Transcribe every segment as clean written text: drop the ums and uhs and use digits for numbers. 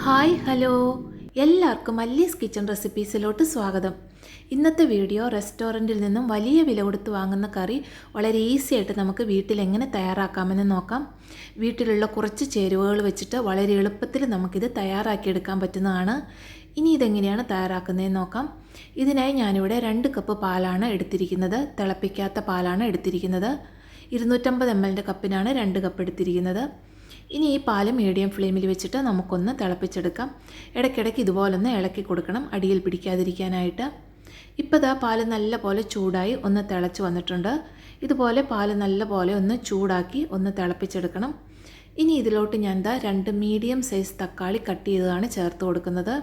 Hi hello എല്ലാവർക്കും മല്ലീസ് kitchen റെസിപ്പീസിലോട്ട് സ്വാഗതം. ഇന്നത്തെ വീഡിയോ റെസ്റ്റോറൻറ്റിൽ നിന്നും വലിയ വില കൊടുത്ത് വാങ്ങുന്ന കറി വളരെ ഈസി ആയിട്ട് നമുക്ക് വീട്ടിൽ എങ്ങനെ തയ്യാറാക്കാമെന്ന് നോക്കാം. വീട്ടിലുള്ള കുറച്ച് ചേരുവകൾ വെച്ചിട്ട് വളരെ എളുപ്പത്തിൽ നമുക്കിത് തയ്യാറാക്കിയെടുക്കാൻ പറ്റുന്നതാണ്. ഇനി ഇതെങ്ങനെയാണ് തയ്യാറാക്കുന്നതെന്ന് നോക്കാം. ഇതിനായി ഞാനിവിടെ 2 കപ്പ് പാലാണ് എടുത്തിരിക്കുന്നത്. തിളപ്പിക്കാത്ത പാലാണ് എടുത്തിരിക്കുന്നത്. 250 ml കപ്പിനാണ് 2 കപ്പ് എടുത്തിരിക്കുന്നത്. ഇനി ഈ പാല് മീഡിയം ഫ്ലെയിമിൽ വെച്ചിട്ട് നമുക്കൊന്ന് തിളപ്പിച്ചെടുക്കാം. ഇടയ്ക്കിടയ്ക്ക് ഇതുപോലൊന്ന് ഇളക്കി കൊടുക്കണം, അടിയിൽ പിടിക്കാതിരിക്കാനായിട്ട്. ഇപ്പോൾ ദാ പാല് നല്ല പോലെ ചൂടായി ഒന്ന് തിളച്ച് വന്നിട്ടുണ്ട്. ഇതുപോലെ പാല് നല്ല പോലെ ഒന്ന് ചൂടാക്കി ഒന്ന് തിളപ്പിച്ചെടുക്കണം. ഇനി ഇതിലോട്ട് ഞാൻ 2 മീഡിയം സൈസ് തക്കാളി കട്ട് ചെയ്തതാണ് ചേർത്ത് കൊടുക്കുന്നത്.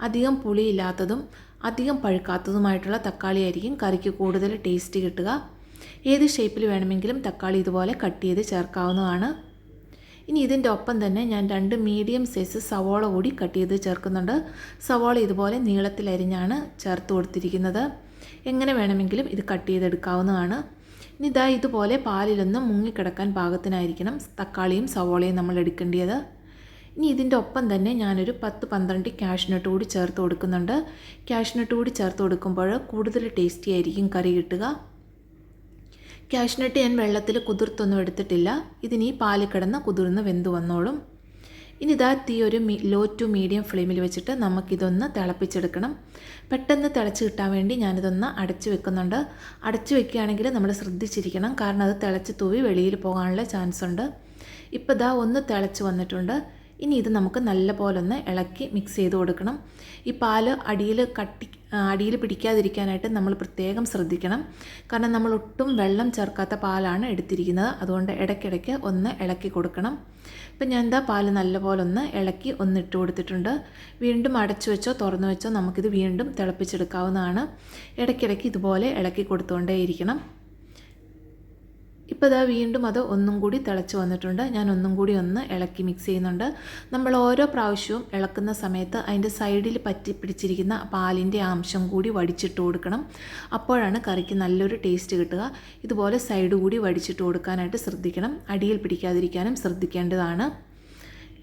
അധികം പുളിയില്ലാത്തതും അധികം പഴുക്കാത്തതുമായിട്ടുള്ള തക്കാളി ആയിരിക്കും കറിക്ക് കൂടുതൽ ടേസ്റ്റ് കിട്ടുക. ഏത് ഷേപ്പിൽ വേണമെങ്കിലും തക്കാളി ഇതുപോലെ കട്ട് ചെയ്ത് ചേർക്കാവുന്നതാണ്. ഇനി ഇതിൻ്റെ ഒപ്പം തന്നെ ഞാൻ 2 മീഡിയം സൈസ് സവോള കൂടി കട്ട് ചെയ്ത് ചേർക്കുന്നുണ്ട്. സവോള ഇതുപോലെ നീളത്തിലരിഞ്ഞാണ് ചേർത്ത് കൊടുത്തിരിക്കുന്നത്. എങ്ങനെ വേണമെങ്കിലും ഇത് കട്ട് ചെയ്തെടുക്കാവുന്നതാണ്. ഇനി ഇതുപോലെ പാലിലൊന്ന് മുങ്ങിക്കിടക്കാൻ പാകത്തിനായിരിക്കണം തക്കാളിയും സവോളയും നമ്മൾ എടുക്കേണ്ടത്. ഇനി ഇതിൻ്റെ ഒപ്പം തന്നെ ഞാനൊരു 10-12 കാഷ്നട്ട് കൂടി ചേർത്ത് കൊടുക്കുന്നുണ്ട്. കാഷ്നട്ട് കൂടി ചേർത്ത് കൊടുക്കുമ്പോൾ കൂടുതൽ ടേസ്റ്റി ആയിരിക്കും കറി കിട്ടുക. കാഷ്നട്ട് ഞാൻ വെള്ളത്തിൽ കുതിർത്തൊന്നും എടുത്തിട്ടില്ല. ഇതിന് ഈ പാല് കിടന്ന് കുതിർന്ന് വെന്ത് വന്നോളും. ഇനി തീ ഒരു ലോ ടു മീഡിയം ഫ്ലെയിമിൽ വെച്ചിട്ട് നമുക്കിതൊന്ന് തിളപ്പിച്ചെടുക്കണം. പെട്ടെന്ന് തിളച്ച് കിട്ടാൻ വേണ്ടി ഞാനിതൊന്ന് അടച്ചു വെക്കുന്നുണ്ട്. അടച്ചു വെക്കുകയാണെങ്കിൽ നമ്മൾ ശ്രദ്ധിച്ചിരിക്കണം, കാരണം അത് തിളച്ച് തൂവി വെളിയിൽ പോകാനുള്ള ചാൻസ് ഉണ്ട്. ഇപ്പോൾ ഒന്ന് തിളച്ച് വന്നിട്ടുണ്ട്. ഇനി ഇത് നമുക്ക് നല്ലപോലെ ഒന്ന് ഇളക്കി മിക്സ് ചെയ്ത് കൊടുക്കണം. ഈ പാല് അടിയിൽ പിടിക്കാതിരിക്കാനായിട്ട് നമ്മൾ പ്രത്യേകം ശ്രദ്ധിക്കണം, കാരണം നമ്മൾ ഒട്ടും വെള്ളം ചേർക്കാത്ത പാലാണ് എടുത്തിരിക്കുന്നത്. അതുകൊണ്ട് ഇടയ്ക്കിടയ്ക്ക് ഒന്ന് ഇളക്കി കൊടുക്കണം. ഇപ്പം ഞാൻ പാല് നല്ലപോലെ ഒന്ന് ഇളക്കി ഇട്ട് കൊടുത്തിട്ടുണ്ട്. വീണ്ടും അടച്ചു വെച്ചോ തുറന്നു വെച്ചോ നമുക്കിത് വീണ്ടും തിളപ്പിച്ചെടുക്കാവുന്നതാണ്. ഇടയ്ക്കിടയ്ക്ക് ഇതുപോലെ ഇളക്കി കൊടുത്തുകൊണ്ടേയിരിക്കണം. ഇപ്പോൾ വീണ്ടും അത് ഒന്നും കൂടി തിളച്ച് വന്നിട്ടുണ്ട്. ഞാൻ ഒന്നും കൂടി ഒന്ന് ഇളക്കി മിക്സ് ചെയ്യുന്നുണ്ട്. നമ്മൾ ഓരോ പ്രാവശ്യവും ഇളക്കുന്ന സമയത്ത് അതിൻ്റെ സൈഡിൽ പറ്റി പിടിച്ചിരിക്കുന്ന പാലിൻ്റെ അംശം കൂടി വടിച്ചിട്ട് കൊടുക്കണം. അപ്പോഴാണ് കറിക്ക് നല്ലൊരു ടേസ്റ്റ് കിട്ടുക. ഇതുപോലെ സൈഡ് കൂടി വടിച്ചിട്ട് കൊടുക്കാനായിട്ട് ശ്രദ്ധിക്കണം. അടിയിൽ പിടിക്കാതിരിക്കാനും ശ്രദ്ധിക്കേണ്ടതാണ്.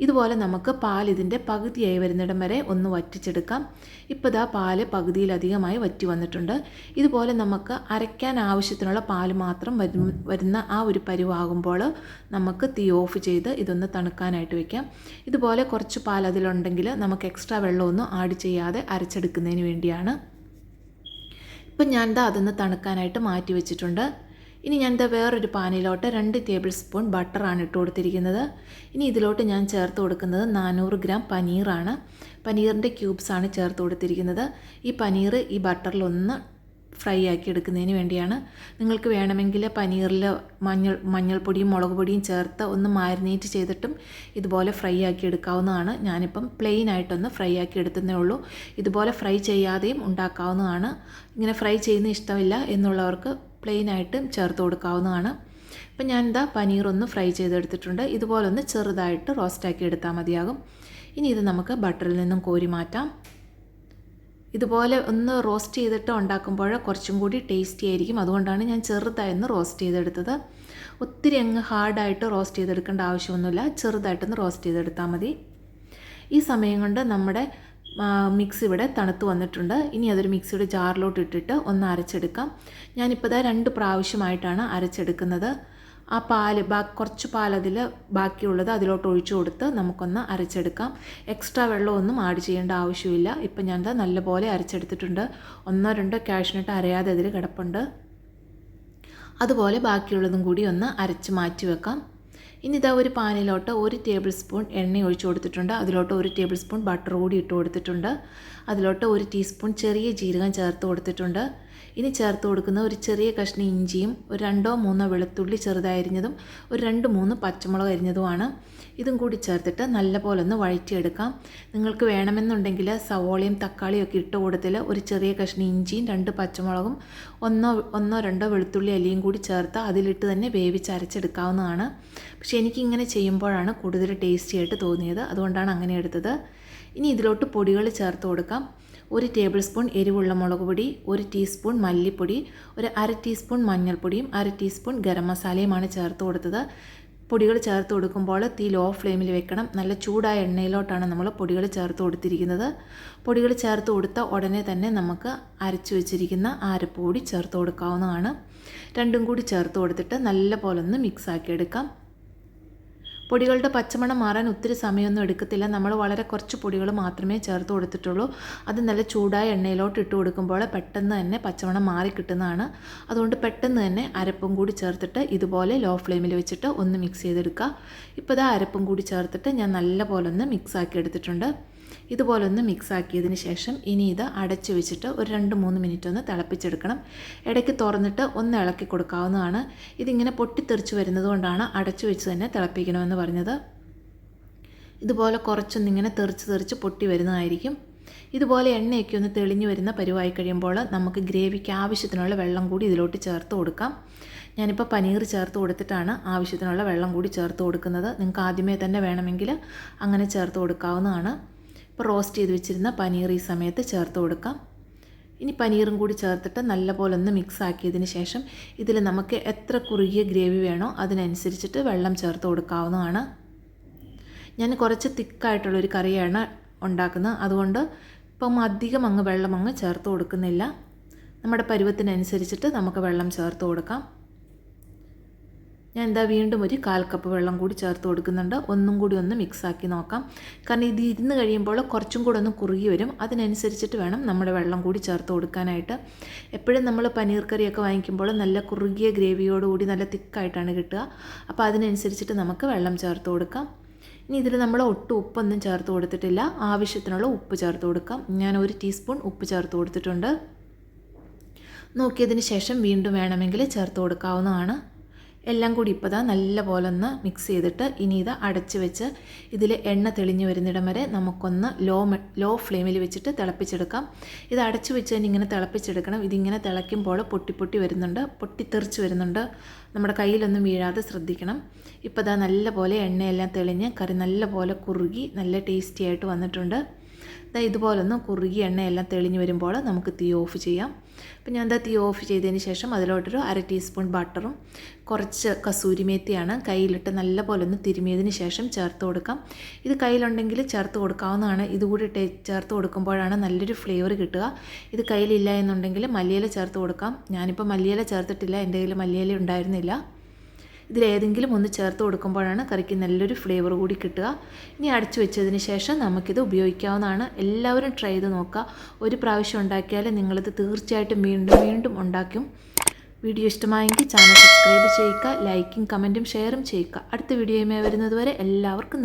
ഇതുപോലെ നമുക്ക് പാൽ ഇതിൻ്റെ പകുതിയായി വരുന്നിടം വരെ ഒന്ന് വറ്റിച്ചെടുക്കാം. ഇപ്പോൾ പാല് പകുതിയിലധികമായി വറ്റി വന്നിട്ടുണ്ട്. ഇതുപോലെ നമുക്ക് അരയ്ക്കാൻ ആവശ്യത്തിനുള്ള പാൽ മാത്രം വരുന്ന ആ ഒരു പരുവാകുമ്പോൾ നമുക്ക് തീ ഓഫ് ചെയ്ത് ഇതൊന്ന് തണുക്കാനായിട്ട് വയ്ക്കാം. ഇതുപോലെ കുറച്ച് പാൽ അതിലുണ്ടെങ്കിൽ നമുക്ക് എക്സ്ട്രാ വെള്ളമൊന്നും ആഡ് ചെയ്യാതെ അരച്ചെടുക്കുന്നതിന് വേണ്ടിയാണ്. ഇപ്പം ഞാൻ അതൊന്ന് തണുക്കാനായിട്ട് മാറ്റി വെച്ചിട്ടുണ്ട്. ഇനി ഞാൻ വേറൊരു പാനിലോട്ട് 2 ടേബിൾ സ്പൂൺ ബട്ടറാണ് ഇട്ട് കൊടുത്തിരിക്കുന്നത്. ഇനി ഇതിലോട്ട് ഞാൻ ചേർത്ത് കൊടുക്കുന്നത് 400 ഗ്രാം പനീറാണ്. പനീറിൻ്റെ ക്യൂബ്സാണ് ചേർത്ത് കൊടുത്തിരിക്കുന്നത്. ഈ പനീർ ഈ ബട്ടറിലൊന്ന് ഫ്രൈ ആക്കി എടുക്കുന്നതിന് വേണ്ടിയാണ്. നിങ്ങൾക്ക് വേണമെങ്കിൽ പനീറിൽ മഞ്ഞൾപ്പൊടിയും മുളക് പൊടിയും ചേർത്ത് ഒന്ന് മാരിനേറ്റ് ചെയ്തിട്ടും ഇതുപോലെ ഫ്രൈ ആക്കി എടുക്കാവുന്നതാണ്. ഞാനിപ്പം പ്ലെയിൻ ആയിട്ടൊന്ന് ഫ്രൈ ആക്കി എടുത്തതേ ഉള്ളൂ. ഇതുപോലെ ഫ്രൈ ചെയ്യാതെയും ഉണ്ടാക്കാവുന്നതാണ്. ഇങ്ങനെ ഫ്രൈ ചെയ്യുന്ന ഇഷ്ടമില്ല എന്നുള്ളവർക്ക് പ്ലെയിനായിട്ടും ചേർത്ത് കൊടുക്കാവുന്നതാണ്. ഇപ്പം ഞാൻ പനീർ ഒന്ന് ഫ്രൈ ചെയ്തെടുത്തിട്ടുണ്ട്. ഇതുപോലെ ഒന്ന് ചെറുതായിട്ട് റോസ്റ്റാക്കി എടുത്താൽ മതിയാകും. ഇനി ഇത് നമുക്ക് ബട്ടറിൽ നിന്നും കോരി മാറ്റാം. ഇതുപോലെ ഒന്ന് റോസ്റ്റ് ചെയ്തിട്ട് ഉണ്ടാക്കുമ്പോൾ കുറച്ചും കൂടി ടേസ്റ്റി ആയിരിക്കും. അതുകൊണ്ടാണ് ഞാൻ ചെറുതായി ഒന്ന് റോസ്റ്റ് ചെയ്തെടുത്തത്. ഒത്തിരി അങ്ങ് ഹാർഡായിട്ട് റോസ്റ്റ് ചെയ്തെടുക്കേണ്ട ആവശ്യമൊന്നുമില്ല. ചെറുതായിട്ടൊന്ന് റോസ്റ്റ് ചെയ്തെടുത്താൽ മതി. ഈ സമയം കൊണ്ട് നമ്മുടെ മിക്സ് ഇവിടെ തണുത്ത് വന്നിട്ടുണ്ട്. ഇനി അതൊരു മിക്സിയുടെ ജാറിലോട്ട് ഇട്ടിട്ട് ഒന്ന് അരച്ചെടുക്കാം. ഞാനിപ്പോൾ 2 പ്രാവശ്യമായിട്ടാണ് അരച്ചെടുക്കുന്നത്. ആ പാല് കുറച്ച് പാലതിൽ ബാക്കിയുള്ളത് അതിലോട്ട് ഒഴിച്ചു കൊടുത്ത് നമുക്കൊന്ന് അരച്ചെടുക്കാം. എക്സ്ട്രാ വെള്ളമൊന്നും ആഡ് ചെയ്യേണ്ട ആവശ്യമില്ല. ഇപ്പം ഞാൻ നല്ലപോലെ അരച്ചെടുത്തിട്ടുണ്ട്. 1-2 കാഷ്നട്ട് അരയാതെ അതിൽ കിടപ്പുണ്ട്. അതുപോലെ ബാക്കിയുള്ളതും കൂടി ഒന്ന് അരച്ച് മാറ്റി വെക്കാം. ഇനി ഒരു പാനിലോട്ട് 1 ടേബിൾ സ്പൂൺ എണ്ണ ഒഴിച്ചു കൊടുത്തിട്ടുണ്ട്. അതിലോട്ട് 1 ടേബിൾ സ്പൂൺ ബട്ടർ കൂടി ഇട്ട് കൊടുത്തിട്ടുണ്ട്. അതിലോട്ട് 1 ടീസ്പൂൺ ചെറിയ ജീരകം ചേർത്ത് കൊടുത്തിട്ടുണ്ട്. ഇനി ചേർത്ത് കൊടുക്കുന്ന ഒരു ചെറിയ കഷ്ണം ഇഞ്ചിയും 2-3 വെളുത്തുള്ളി ചെറുതായിരിഞ്ഞതും 2-3 പച്ചമുളക് അരിഞ്ഞതുമാണ്. ഇതും കൂടി ചേർത്തിട്ട് നല്ലപോലെ ഒന്ന് വഴറ്റിയെടുക്കാം. നിങ്ങൾക്ക് വേണമെന്നുണ്ടെങ്കിൽ സവോളയും തക്കാളിയും ഒക്കെ ഇട്ട് കൊടുത്തിൽ ഒരു ചെറിയ കഷ്ണം ഇഞ്ചിയും 2 പച്ചമുളകും 1-2 വെളുത്തുള്ളി അല്ലിയും കൂടി ചേർത്ത് അതിലിട്ട് തന്നെ വേവിച്ച് അരച്ചെടുക്കാവുന്നതാണ്. പക്ഷേ എനിക്കിങ്ങനെ ചെയ്യുമ്പോഴാണ് കൂടുതൽ ടേസ്റ്റി ആയിട്ട് തോന്നിയത്. അതുകൊണ്ടാണ് അങ്ങനെ എടുത്തത്. ഇനി ഇതിലോട്ട് പൊടികൾ ചേർത്ത് കൊടുക്കാം. 1 ടേബിൾ സ്പൂൺ എരിവുള്ള മുളക് പൊടി, 1 ടീസ്പൂൺ മല്ലിപ്പൊടി, 1/2 ടീസ്പൂൺ മഞ്ഞൾപ്പൊടിയും 1/2 ടീസ്പൂൺ ഗരം മസാലയുമാണ് ചേർത്ത് കൊടുത്തത്. പൊടികൾ ചേർത്ത് കൊടുക്കുമ്പോൾ തീ ലോ ഫ്ലെയിമിൽ വെക്കണം. നല്ല ചൂടായ എണ്ണയിലോട്ടാണ് നമ്മൾ പൊടികൾ ചേർത്ത് കൊടുത്തിരിക്കുന്നത്. പൊടികൾ ചേർത്ത് കൊടുത്ത ഉടനെ തന്നെ നമുക്ക് അരച്ചു വെച്ചിരിക്കുന്ന അരപ്പ് കൂടി ചേർത്ത് കൊടുക്കാവുന്നതാണ്. രണ്ടും കൂടി ചേർത്ത് കൊടുത്തിട്ട് നല്ല പോലെ ഒന്ന് മിക്സാക്കി എടുക്കാം. പൊടികളുടെ പച്ചമണം മാറാൻ ഒത്തിരി സമയമൊന്നും എടുക്കത്തില്ല. നമ്മൾ വളരെ കുറച്ച് പൊടികൾ മാത്രമേ ചേർത്ത് കൊടുത്തിട്ടുള്ളൂ. അത് നല്ല ചൂടായ എണ്ണയിലോട്ട് ഇട്ട് കൊടുക്കുമ്പോൾ പെട്ടെന്ന് തന്നെ പച്ചമണം മാറി കിട്ടുന്നതാണ്. അതുകൊണ്ട് പെട്ടെന്ന് തന്നെ അരപ്പും കൂടി ചേർത്തിട്ട് ഇതുപോലെ ലോ ഫ്ലെയിമിൽ വെച്ചിട്ട് ഒന്ന് മിക്സ് ചെയ്തെടുക്കുക. ഇപ്പോൾ ഇതാ അരപ്പും കൂടി ചേർത്തിട്ട് ഞാൻ നല്ല പോലെ ഒന്ന് മിക്സാക്കി എടുത്തിട്ടുണ്ട്. ഇതുപോലെ ഒന്ന് മിക്സ് ആക്കിയതിന് ശേഷം ഇനി ഇത് അടച്ചു വെച്ചിട്ട് ഒരു 2-3 മിനിറ്റ് ഒന്ന് തിളപ്പിച്ചെടുക്കണം. ഇടയ്ക്ക് തുറന്നിട്ട് ഒന്ന് ഇളക്കി കൊടുക്കാവുന്നതാണ്. ഇതിങ്ങനെ പൊട്ടിത്തെറിച്ച് വരുന്നത് കൊണ്ടാണ് അടച്ചു വെച്ച് തന്നെ തിളപ്പിക്കണമെന്ന് പറഞ്ഞത്. ഇതുപോലെ കുറച്ചൊന്നിങ്ങനെ തെറിച്ച് പൊട്ടി വരുന്നതായിരിക്കും. ഇതുപോലെ എണ്ണയൊക്കെ ഒന്ന് തെളിഞ്ഞു വരുന്ന പരുവായി കഴിയുമ്പോൾ നമുക്ക് ഗ്രേവിക്ക് ആവശ്യത്തിനുള്ള വെള്ളം കൂടി ഇതിലോട്ട് ചേർത്ത് കൊടുക്കാം. ഞാനിപ്പോൾ പനീർ ചേർത്ത് കൊടുത്തിട്ടാണ് ആവശ്യത്തിനുള്ള വെള്ളം കൂടി ചേർത്ത് കൊടുക്കുന്നത്. നിങ്ങൾക്ക് ആദ്യമേ തന്നെ വേണമെങ്കിൽ അങ്ങനെ ചേർത്ത് കൊടുക്കാവുന്നതാണ്. ഇപ്പോൾ റോസ്റ്റ് ചെയ്ത് വെച്ചിരുന്ന പനീർ ഈ സമയത്ത് ചേർത്ത് കൊടുക്കാം. ഇനി പനീറും കൂടി ചേർത്തിട്ട് നല്ലപോലെ ഒന്ന് മിക്സ് ആക്കിയതിന് ശേഷം ഇതിൽ നമുക്ക് എത്ര കുറുകിയ ഗ്രേവി വേണോ അതിനനുസരിച്ചിട്ട് വെള്ളം ചേർത്ത് കൊടുക്കാവുന്നതാണ്. ഞാൻ കുറച്ച് തിക്കായിട്ടുള്ളൊരു കറിയാണ് ഉണ്ടാക്കുന്നത്. അതുകൊണ്ട് ഇപ്പം അധികം വെള്ളം ചേർത്ത് കൊടുക്കുന്നില്ല. നമ്മുടെ പരുവത്തിനനുസരിച്ചിട്ട് നമുക്ക് വെള്ളം ചേർത്ത് കൊടുക്കാം. ഞാൻ വീണ്ടും ഒരു 1/4 കപ്പ് വെള്ളം കൂടി ചേർത്ത് കൊടുക്കുന്നുണ്ട്. ഒന്നും കൂടി ഒന്ന് മിക്സാക്കി നോക്കാം. കാരണം ഇത് ഇരുന്ന് കഴിയുമ്പോൾ കുറച്ചും കൂടെ ഒന്ന് കുറുകി വരും. അതിനനുസരിച്ചിട്ട് വേണം നമ്മുടെ വെള്ളം കൂടി ചേർത്ത് കൊടുക്കാനായിട്ട്. എപ്പോഴും നമ്മൾ പനീർ കറിയൊക്കെ വാങ്ങിക്കുമ്പോൾ നല്ല കുറുകിയ ഗ്രേവിയോടുകൂടി നല്ല തിക്കായിട്ടാണ് കിട്ടുക. അപ്പോൾ അതിനനുസരിച്ചിട്ട് നമുക്ക് വെള്ളം ചേർത്ത് കൊടുക്കാം. ഇനി ഇതിൽ നമ്മൾ ഒട്ടും ഉപ്പൊന്നും ചേർത്ത് കൊടുത്തിട്ടില്ല. ആവശ്യത്തിനുള്ള ഉപ്പ് ചേർത്ത് കൊടുക്കാം. ഞാൻ 1 ടീസ്പൂൺ ഉപ്പ് ചേർത്ത് കൊടുത്തിട്ടുണ്ട്. നോക്കിയതിന് ശേഷം വീണ്ടും വേണമെങ്കിൽ ചേർത്ത് കൊടുക്കാവുന്നതാണ്. എല്ലാം കൂടി ഇപ്പോൾ നല്ല പോലെ ഒന്ന് മിക്സ് ചെയ്തിട്ട് ഇനി ഇത് അടച്ച് വെച്ച് ഇതിൽ എണ്ണ തെളിഞ്ഞു വരുന്നിടം വരെ നമുക്കൊന്ന് ലോ ഫ്ലെയിമിൽ വെച്ചിട്ട് തിളപ്പിച്ചെടുക്കാം. ഇത് അടച്ച് വെച്ച് തന്നെ ഇങ്ങനെ തിളപ്പിച്ചെടുക്കണം. ഇതിങ്ങനെ തിളയ്ക്കുമ്പോൾ പൊട്ടിത്തെറിച്ച് വരുന്നുണ്ട്. നമ്മുടെ കയ്യിലൊന്നും വീഴാതെ ശ്രദ്ധിക്കണം. ഇപ്പോൾ നല്ല പോലെ എണ്ണയെല്ലാം തെളിഞ്ഞ് കറി നല്ല പോലെ കുറുകി നല്ല ടേസ്റ്റി ആയിട്ട് വന്നിട്ടുണ്ട്. ഇതുപോലൊന്ന് കുറുകി എണ്ണയെല്ലാം തെളിഞ്ഞ് വരുമ്പോൾ നമുക്ക് തീ ഓഫ് ചെയ്യാം. അപ്പോൾ ഞാൻ തീ ഓഫ് ചെയ്തതിന് ശേഷം അതിലോട്ടൊരു 1/2 ടീസ്പൂൺ ബട്ടറും കുറച്ച് കസൂരി മേത്തിയാണ് കയ്യിലിട്ട് നല്ല പോലെ ഒന്ന് തിരുമിയതിന് ശേഷം ചേർത്ത് കൊടുക്കാം. ഇത് കയ്യിലുണ്ടെങ്കിൽ ചേർത്ത് കൊടുക്കാവുന്നതാണ്. ഇതുകൂടി ചേർത്ത് കൊടുക്കുമ്പോഴാണ് നല്ലൊരു ഫ്ലേവർ കിട്ടുക. ഇത് കയ്യിലില്ല എന്നുണ്ടെങ്കിൽ മല്ലിയില ചേർത്ത് കൊടുക്കാം. ഞാനിപ്പോൾ മല്ലിയില ചേർത്തിട്ടില്ല. എൻ്റെ കയ്യിൽ മല്ലിയില ഉണ്ടായിരുന്നില്ല. ഇതിലേതെങ്കിലും ഒന്ന് ചേർത്ത് കൊടുക്കുമ്പോഴാണ് കറിക്ക് നല്ലൊരു ഫ്ലേവർ കൂടി കിട്ടുക. ഇനി അടച്ചു വെച്ചതിന് ശേഷം നമുക്കിത് ഉപയോഗിക്കാവുന്നതാണ്. എല്ലാവരും ട്രൈ ചെയ്ത് നോക്കുക. ഒരു പ്രാവശ്യം ഉണ്ടാക്കിയാൽ നിങ്ങളിത് തീർച്ചയായിട്ടും വീണ്ടും ഉണ്ടാക്കും. വീഡിയോ ഇഷ്ടമായെങ്കിൽ ചാനൽ സബ്സ്ക്രൈബ് ചെയ്യുക. ലൈക്കും കമൻറ്റും ഷെയറും ചെയ്യുക. അടുത്ത വീഡിയോയുമായി വരുന്നതുവരെ എല്ലാവർക്കും